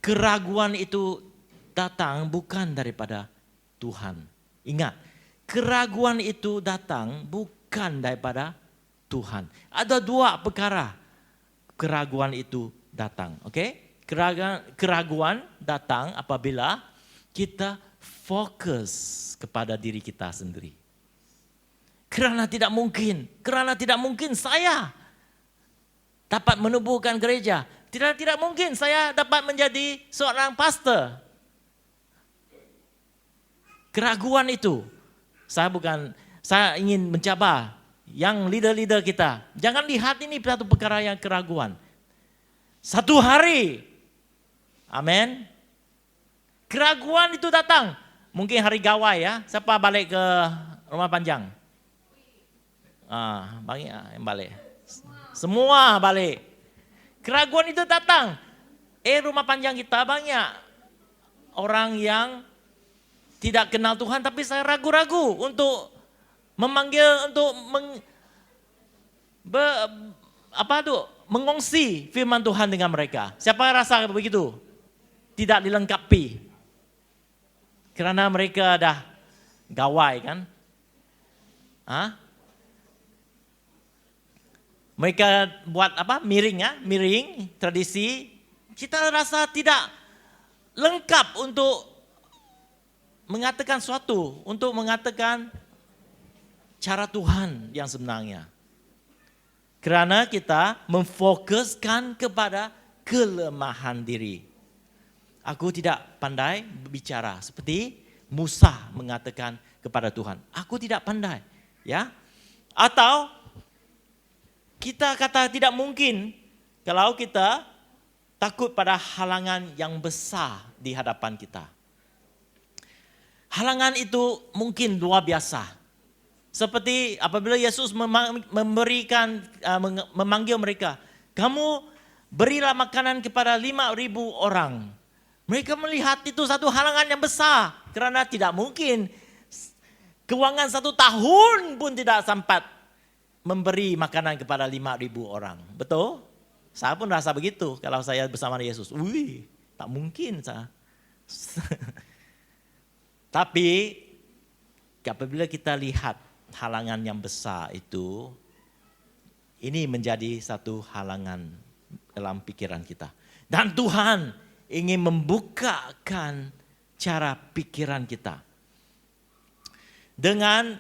keraguan itu datang bukan daripada Tuhan. Ingat, keraguan itu datang bukan daripada Tuhan. Ada dua perkara keraguan itu datang. Oke? Keraguan datang apabila kita fokus kepada diri kita sendiri. Kerana tidak mungkin saya dapat menubuhkan gereja. Tidak mungkin saya dapat menjadi seorang pastor. Keraguan itu, saya ingin mencabar yang leader-leader kita. Jangan lihat ini satu perkara yang keraguan. Satu hari, amin. Keraguan itu datang. Mungkin hari gawai ya. Siapa balik ke rumah panjang? Banyak yang balik. Semua balik. Keraguan itu datang. Rumah panjang kita banyak orang yang tidak kenal Tuhan, tapi saya ragu-ragu untuk memanggil, untuk mengongsi firman Tuhan dengan mereka. Siapa rasa begitu? Tidak dilengkapi. Kerana mereka dah gawai kan? Mereka buat miring tradisi. Kita rasa tidak lengkap untuk mengatakan suatu, untuk mengatakan cara Tuhan yang sebenarnya. Kerana kita memfokuskan kepada kelemahan diri. Aku tidak pandai berbicara, seperti Musa mengatakan kepada Tuhan, aku tidak pandai, ya. Atau kita kata tidak mungkin kalau kita takut pada halangan yang besar di hadapan kita. Halangan itu mungkin luar biasa. Seperti apabila Yesus memanggil mereka, kamu berilah makanan kepada 5.000 orang. Mereka melihat itu satu halangan yang besar. Kerana tidak mungkin keuangan 1 tahun pun tidak sempat memberi makanan kepada 5.000 orang. Betul? Saya pun rasa begitu kalau saya bersama Yesus. Tak mungkin saya. Tapi apabila kita lihat halangan yang besar itu, ini menjadi satu halangan dalam pikiran kita. Dan Tuhan ingin membukakan cara pikiran kita. Dengan,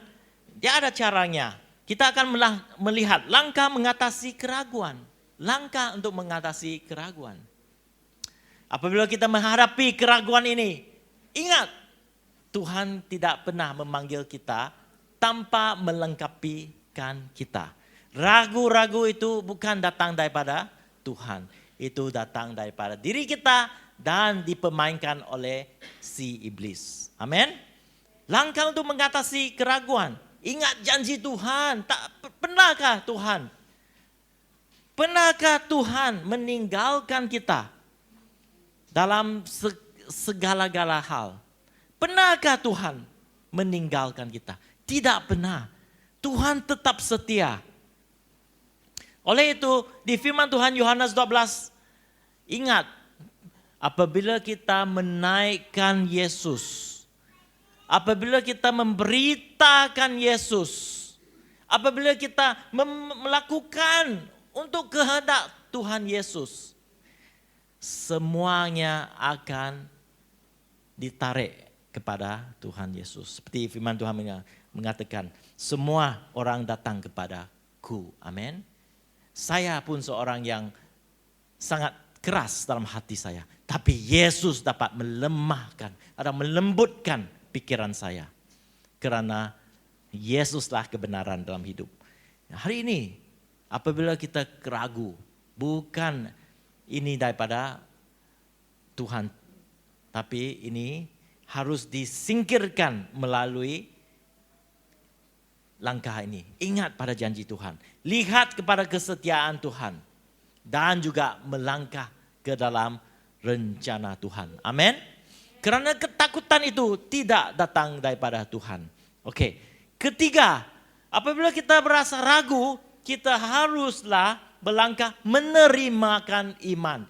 ada caranya. Kita akan melihat langkah mengatasi keraguan. Langkah untuk mengatasi keraguan. Apabila kita menghadapi keraguan ini, ingat, Tuhan tidak pernah memanggil kita tanpa melengkapikan kita. Ragu-ragu itu bukan datang daripada Tuhan. Itu datang daripada diri kita dan dipermainkan oleh si iblis. Amin. Langkah untuk mengatasi keraguan. Ingat janji Tuhan. Pernahkah Tuhan meninggalkan kita dalam segala-gala hal? Pernahkah Tuhan meninggalkan kita? Tidak pernah. Tuhan tetap setia. Oleh itu di firman Tuhan Yohanes 12, ingat, apabila kita menaikkan Yesus, apabila kita memberitakan Yesus, apabila kita melakukan untuk kehendak Tuhan Yesus, semuanya akan ditarik kepada Tuhan Yesus. Seperti firman Tuhan mengatakan, semua orang datang kepadaku. Amin. Saya pun seorang yang sangat keras dalam hati saya. Tapi Yesus dapat melemahkan atau melembutkan pikiran saya. Karena Yesuslah kebenaran dalam hidup. Hari ini apabila kita ragu, bukan ini daripada Tuhan. Tapi ini harus disingkirkan melalui langkah ini. Ingat pada janji Tuhan. Lihat kepada kesetiaan Tuhan. Dan juga melangkah ke dalam rencana Tuhan. Amin. Kerana ketakutan itu tidak datang daripada Tuhan. Oke. Ketiga, apabila kita berasa ragu, kita haruslah berlangkah menerimakan iman.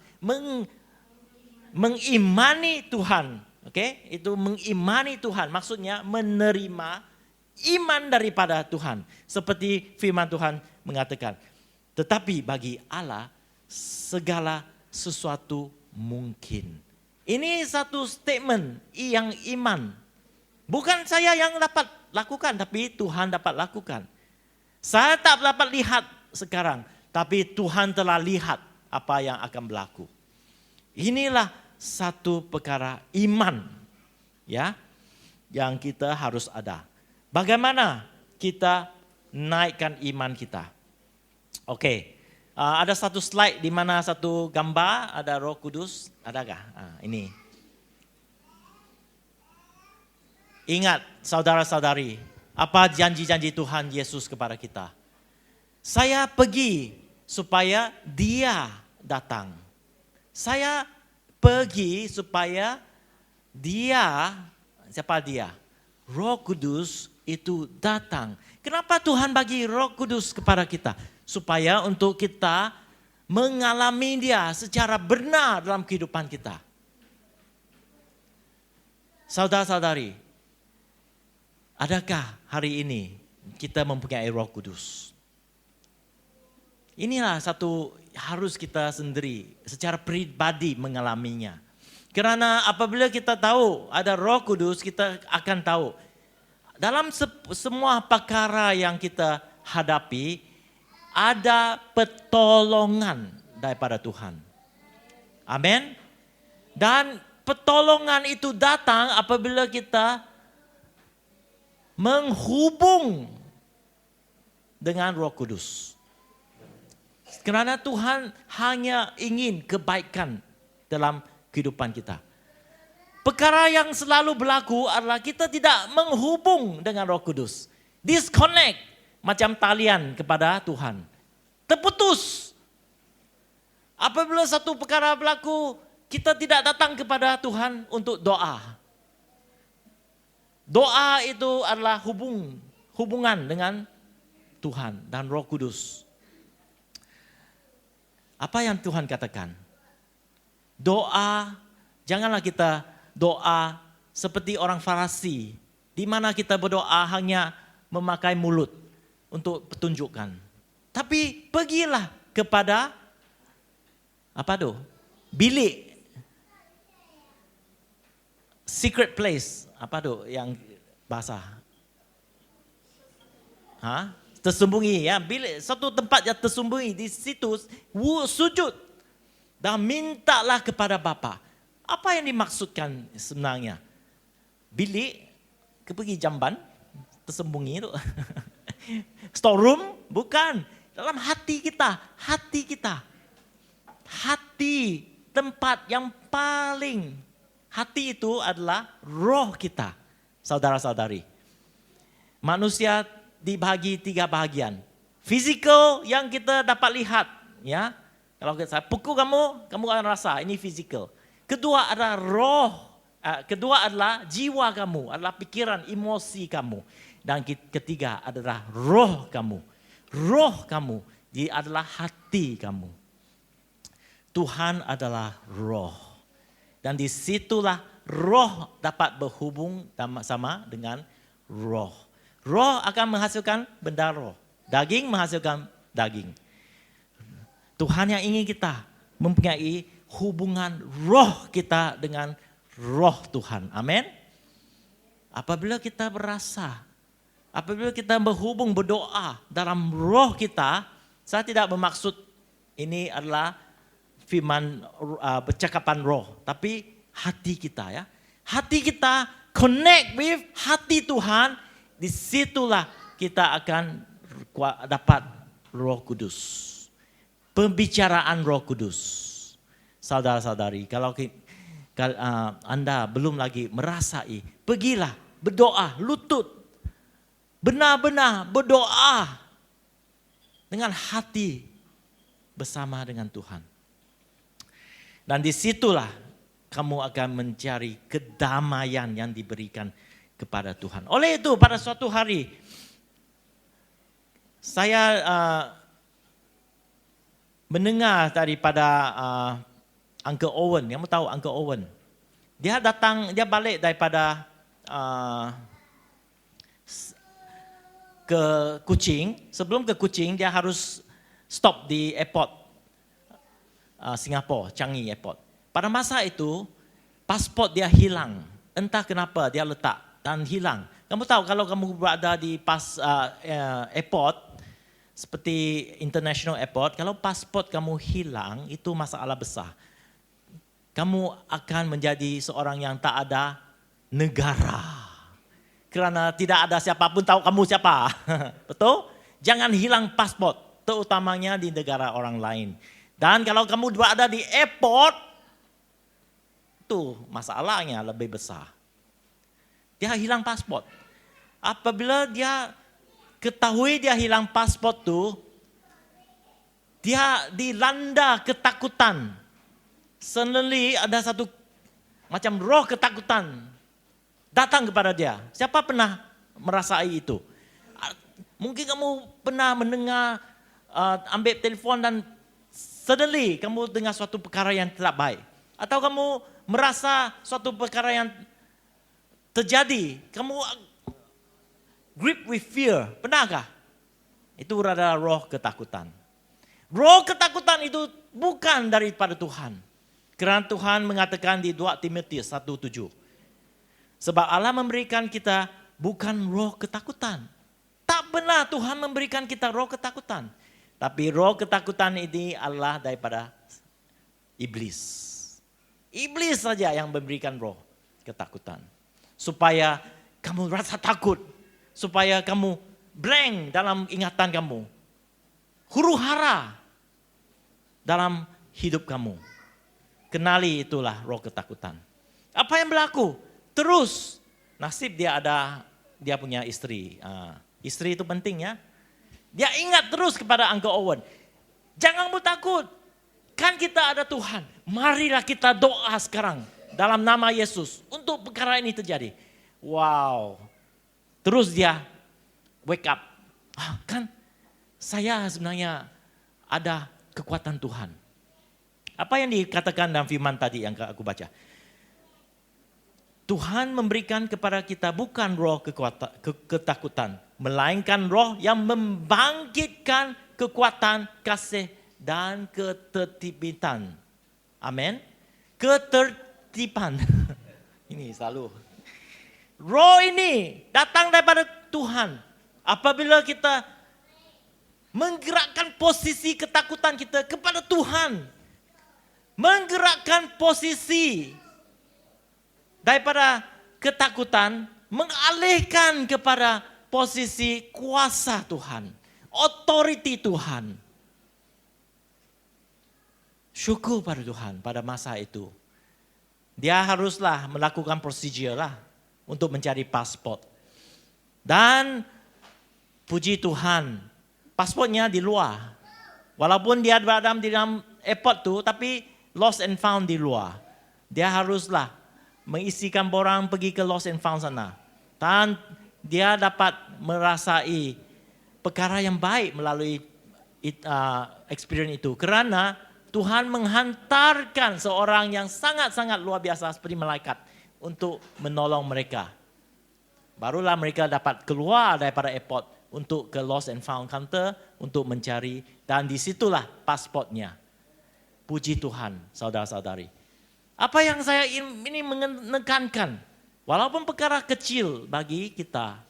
Mengimani Tuhan. Oke, itu mengimani Tuhan. Maksudnya menerima iman daripada Tuhan. Seperti firman Tuhan mengatakan. Tetapi bagi Allah segala sesuatu mungkin. Ini satu statement yang iman. Bukan saya yang dapat lakukan, tapi Tuhan dapat lakukan. Saya tak dapat lihat sekarang, tapi Tuhan telah lihat apa yang akan berlaku. Inilah satu perkara iman, ya, yang kita harus ada. Bagaimana kita naikkan iman kita? Oke, ada satu slide di mana satu gambar ada Roh Kudus, adakah? Ini. Ingat saudara-saudari, apa janji-janji Tuhan Yesus kepada kita? Saya pergi supaya Dia datang. Saya pergi supaya Dia, siapa Dia? Roh Kudus itu datang. Kenapa Tuhan bagi Roh Kudus kepada kita? Supaya untuk kita mengalami Dia secara benar dalam kehidupan kita. Saudara-saudari, adakah hari ini kita mempunyai Roh Kudus? Inilah satu harus kita sendiri secara pribadi mengalaminya. Karena apabila kita tahu ada Roh Kudus, kita akan tahu dalam semua perkara yang kita hadapi ada pertolongan daripada Tuhan. Amin. Dan pertolongan itu datang apabila kita menghubung dengan Roh Kudus. Kerana Tuhan hanya ingin kebaikan dalam kehidupan kita. Perkara yang selalu berlaku adalah kita tidak menghubung dengan Roh Kudus. Disconnect macam talian kepada Tuhan. Terputus. Apabila satu perkara berlaku, kita tidak datang kepada Tuhan untuk doa. Doa itu adalah hubungan dengan Tuhan dan Roh Kudus. Apa yang Tuhan katakan? Doa, janganlah kita doa seperti orang Farisi, di mana kita berdoa hanya memakai mulut untuk petunjukkan. Tapi pergilah kepada bilik secret place, yang bahasa? Tersembunyi, ya, bilik satu tempat yang tersembunyi, di situ sujud dan mintalah kepada Bapa. Apa yang dimaksudkan sebenarnya? Bilik, pergi jamban, tersembunyi itu. Storeroom? Bukan. Dalam hati kita. Hati, tempat yang paling. Hati itu adalah roh kita, saudara-saudari. Manusia dibagi 3 bahagian. Physical yang kita dapat lihat, ya. Kalau saya pukul kamu akan rasa ini physical. Kedua adalah roh. Kedua adalah jiwa kamu, adalah pikiran, emosi kamu. Dan ketiga adalah roh kamu. Roh kamu dia adalah hati kamu. Tuhan adalah roh. Dan disitulah roh dapat berhubung sama dengan roh. Roh akan menghasilkan benda roh. Daging menghasilkan daging. Tuhan yang ingin kita mempunyai hubungan roh kita dengan roh Tuhan. Amin. Apabila kita berhubung berdoa dalam roh kita, saya tidak bermaksud ini adalah firman percakapan roh, tapi hati kita, ya. Hati kita connect with hati Tuhan. Disitulah kita akan dapat Roh Kudus. Pembicaraan Roh Kudus. Saudara-saudari, kalau Anda belum lagi merasai, pergilah berdoa, lutut. benar-benar berdoa dengan hati bersama dengan Tuhan. Dan disitulah kamu akan mencari kedamaian yang diberikan kepada Tuhan. Oleh itu pada suatu hari saya mendengar daripada Uncle Owen. Kamu tahu Uncle Owen? Dia balik daripada ke Kuching. Sebelum ke Kuching dia harus stop di airport Singapore, Changi Airport. Pada masa itu pasport dia hilang. Entah kenapa dia letak dan hilang. Kamu tahu kalau kamu berada di airport seperti international airport, kalau pasport kamu hilang itu masalah besar. Kamu akan menjadi seorang yang tak ada negara. Kerana tidak ada siapapun tahu kamu siapa. Betul? Jangan hilang pasport, terutamanya di negara orang lain. Dan kalau kamu berada di airport, itu masalahnya lebih besar. Dia hilang pasport. Apabila dia ketahui dia hilang pasport tu, dia dilanda ketakutan. Suddenly ada satu macam roh ketakutan datang kepada dia. Siapa pernah merasai itu? Mungkin kamu pernah mendengar, ambil telefon dan suddenly kamu dengar suatu perkara yang tidak baik. Atau kamu merasa suatu perkara yang terjadi, kamu grip with fear. Pernahkah? Itu adalah roh ketakutan. Roh ketakutan itu bukan daripada Tuhan. Kerana Tuhan mengatakan di 2 Timotius 1:7. Sebab Allah memberikan kita bukan roh ketakutan. Tak benar Tuhan memberikan kita roh ketakutan. Tapi roh ketakutan ini adalah daripada iblis. Iblis saja yang memberikan roh ketakutan. Supaya kamu rasa takut. Supaya kamu blank dalam ingatan kamu. Huru hara dalam hidup kamu. Kenali itulah roh ketakutan. Apa yang berlaku? Terus nasib dia punya istri. Istri itu penting ya. Dia ingat terus kepada Uncle Owen. Jangan takut. Kan kita ada Tuhan. Marilah kita doa sekarang dalam nama Yesus untuk perkara ini terjadi. Wow. Terus dia wake up. Kan saya sebenarnya ada kekuatan Tuhan. Apa yang dikatakan dalam firman tadi yang aku baca? Tuhan memberikan kepada kita bukan roh ketakutan, melainkan roh yang membangkitkan kekuatan, kasih dan ketertiban. Amin. Ketertiban. Ini selalu. Roh ini datang daripada Tuhan. Apabila kita menggerakkan posisi ketakutan kita kepada Tuhan. Menggerakkan posisi daripada ketakutan, mengalihkan kepada posisi kuasa Tuhan, otoriti Tuhan. Syukur pada Tuhan pada masa itu. Dia haruslah melakukan prosedur lah untuk mencari pasport. Dan puji Tuhan, pasportnya di luar. Walaupun dia berada di dalam airport tu, tapi lost and found di luar. Dia haruslah mengisikan borang pergi ke lost and found sana. Dan dia dapat merasai perkara yang baik melalui experience itu. Kerana Tuhan menghantarkan seorang yang sangat-sangat luar biasa seperti malaikat untuk menolong mereka. Barulah mereka dapat keluar daripada airport untuk ke lost and found counter untuk mencari. Dan disitulah pasportnya. Puji Tuhan, saudara-saudari. Apa yang saya ini menekankan, walaupun perkara kecil bagi kita,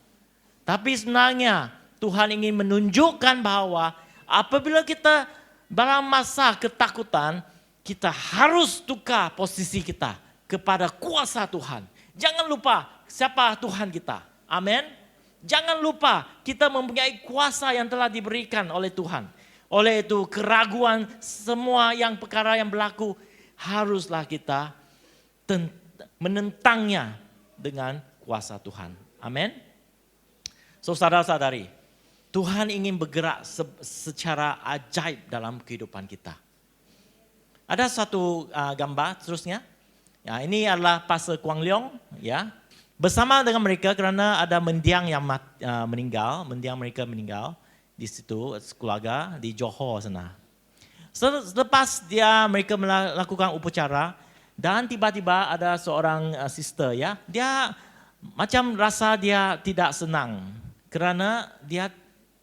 tapi sebenarnya Tuhan ingin menunjukkan bahwa apabila kita dalam masa ketakutan, kita harus tukar posisi kita kepada kuasa Tuhan. Jangan lupa siapa Tuhan kita. Amin. Jangan lupa kita mempunyai kuasa yang telah diberikan oleh Tuhan. Oleh itu keraguan semua yang perkara yang berlaku haruslah kita menentangnya dengan kuasa Tuhan. Amin. Saudara-saudari, Tuhan ingin bergerak secara ajaib dalam kehidupan kita. Ada satu gambar terusnya. Ya, ini adalah Pastor Kwang Leong, ya. Bersama dengan mereka karena ada mendiang yang mendiang mereka meninggal di situ, keluarga di Johor sana. Selepas mereka melakukan upacara dan tiba-tiba ada seorang sister, ya, dia macam rasa dia tidak senang kerana dia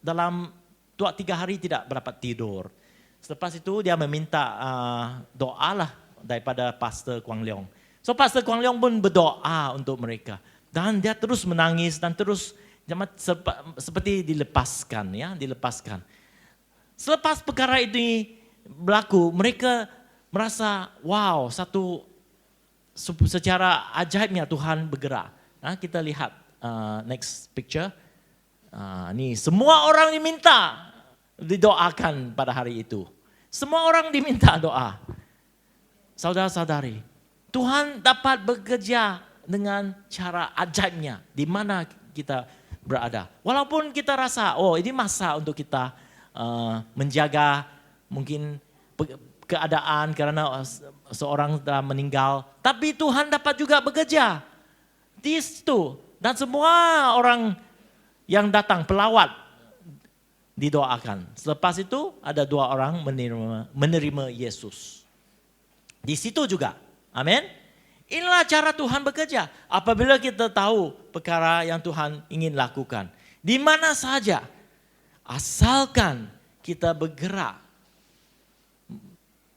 dalam 2-3 hari tidak berdapat tidur. Selepas itu dia meminta doa lah daripada Pastor Kwang Leong. So Pastor Kwang Leong pun berdoa untuk mereka. Dan dia terus menangis dan terus seperti dilepaskan, ya, dilepaskan. Selepas perkara ini berlaku, mereka merasa wow, secara ajaibnya Tuhan bergerak. Nah, kita lihat next picture. Nih semua orang didoakan pada hari itu. Semua orang diminta doa. Saudara-saudari, Tuhan dapat bekerja dengan cara ajaibnya di mana kita berada. Walaupun kita rasa, ini masa untuk kita menjaga mungkin keadaan karena seorang telah meninggal. Tapi Tuhan dapat juga bekerja di situ. Dan semua orang yang datang pelawat didoakan. Selepas itu ada 2 orang menerima Yesus. Di situ juga. Amin. Inilah cara Tuhan bekerja. Apabila kita tahu perkara yang Tuhan ingin lakukan. Di mana saja. Asalkan kita bergerak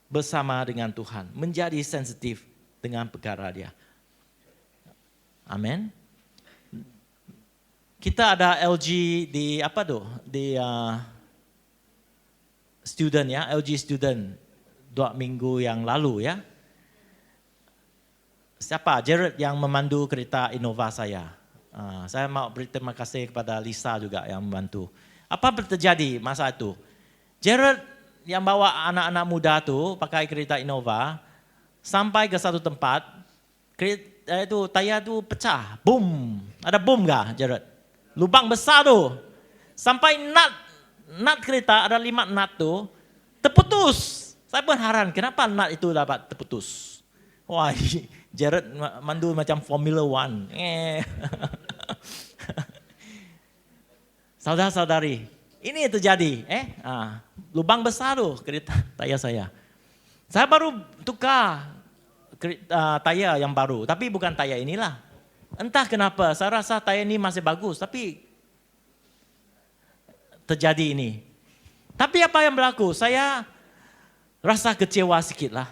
bersama dengan Tuhan. Menjadi sensitif dengan perkara dia. Amin. Kita ada LG di student, ya, LG student 2 minggu yang lalu, ya. Siapa? Jared yang memandu kereta Innova saya. Saya mau beri terima kasih kepada Lisa juga yang membantu. Apa terjadi masa itu? Jared yang bawa anak-anak muda tu pakai kereta Innova sampai ke satu tempat, tayar tu pecah, boom. Ada boom gak, Jared? Lubang besar tu. Sampai nut kereta ada 5 nut tu terputus. Saya pun heran kenapa nut itu dapat terputus. Wah, Jared mandu macam Formula One. Saudara-saudari, ini terjadi. Lubang besar tu kereta tayar saya. Saya baru tukar tayar yang baru, tapi bukan tayar inilah. Entah kenapa, saya rasa tayar ini masih bagus, tapi terjadi ini. Tapi apa yang berlaku? Saya rasa kecewa sedikit lah.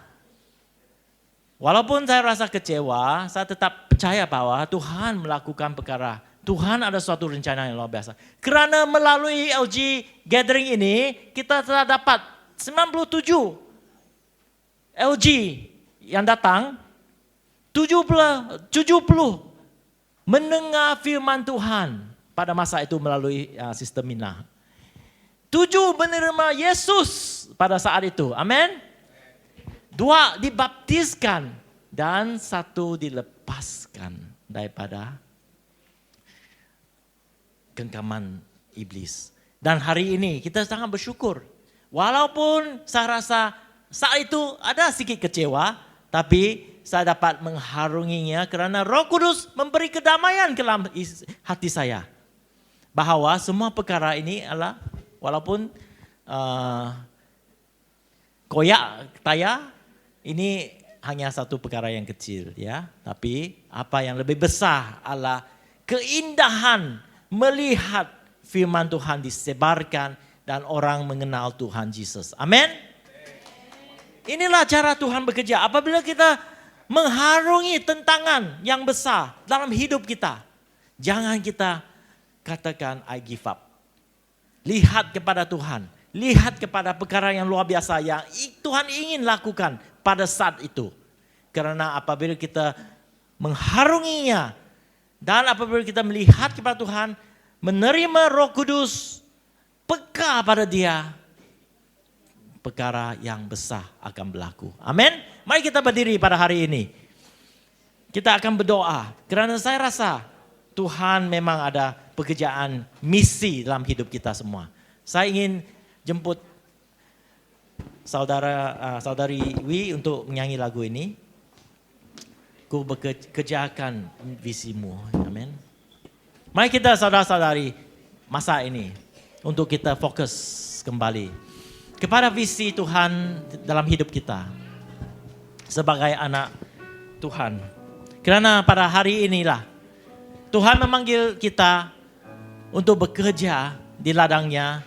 Walaupun saya rasa kecewa, saya tetap percaya bahwa Tuhan melakukan perkara. Tuhan ada suatu rencana yang luar biasa. Kerana melalui LG Gathering ini, kita telah dapat 97 LG yang datang, 70 mendengar firman Tuhan pada masa itu melalui sistem Mina. 7 menerima Yesus pada saat itu. Amin. 2 dibaptiskan dan 1 dilepaskan daripada genggaman iblis. Dan hari ini kita sangat bersyukur. Walaupun saya rasa saat itu ada sedikit kecewa, tapi saya dapat mengharunginya kerana Roh Kudus memberi kedamaian ke dalam hati saya. Bahawa semua perkara ini adalah walaupun koyak tayar ini hanya satu perkara yang kecil, ya. Tapi apa yang lebih besar adalah keindahan melihat firman Tuhan disebarkan dan orang mengenal Tuhan Yesus. Amin. Inilah cara Tuhan bekerja. Apabila kita mengharungi tentangan yang besar dalam hidup kita, jangan kita katakan I give up. Lihat kepada Tuhan. Lihat kepada perkara yang luar biasa yang Tuhan ingin lakukan pada saat itu. Karena apabila kita mengharunginya dan apabila kita melihat kepada Tuhan, menerima Roh Kudus, peka pada dia, perkara yang besar akan berlaku. Amin. Mari kita berdiri pada hari ini. Kita akan berdoa. Kerana saya rasa Tuhan memang ada pekerjaan misi dalam hidup kita semua. Saya ingin jemput saudari Wi untuk menyanyi lagu ini. Ku bekerjakan visimu. Amin. Mari kita saudara-saudari masa ini untuk kita fokus kembali kepada visi Tuhan dalam hidup kita sebagai anak Tuhan. Karena pada hari inilah Tuhan memanggil kita untuk bekerja di ladangnya.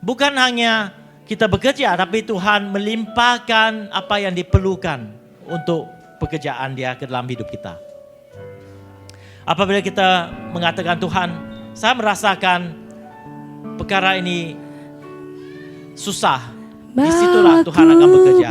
Bukan hanya kita bekerja, tapi Tuhan melimpahkan apa yang diperlukan untuk pekerjaan Dia ke dalam hidup kita. Apabila kita mengatakan Tuhan, saya merasakan perkara ini susah, disitulah Tuhan akan bekerja.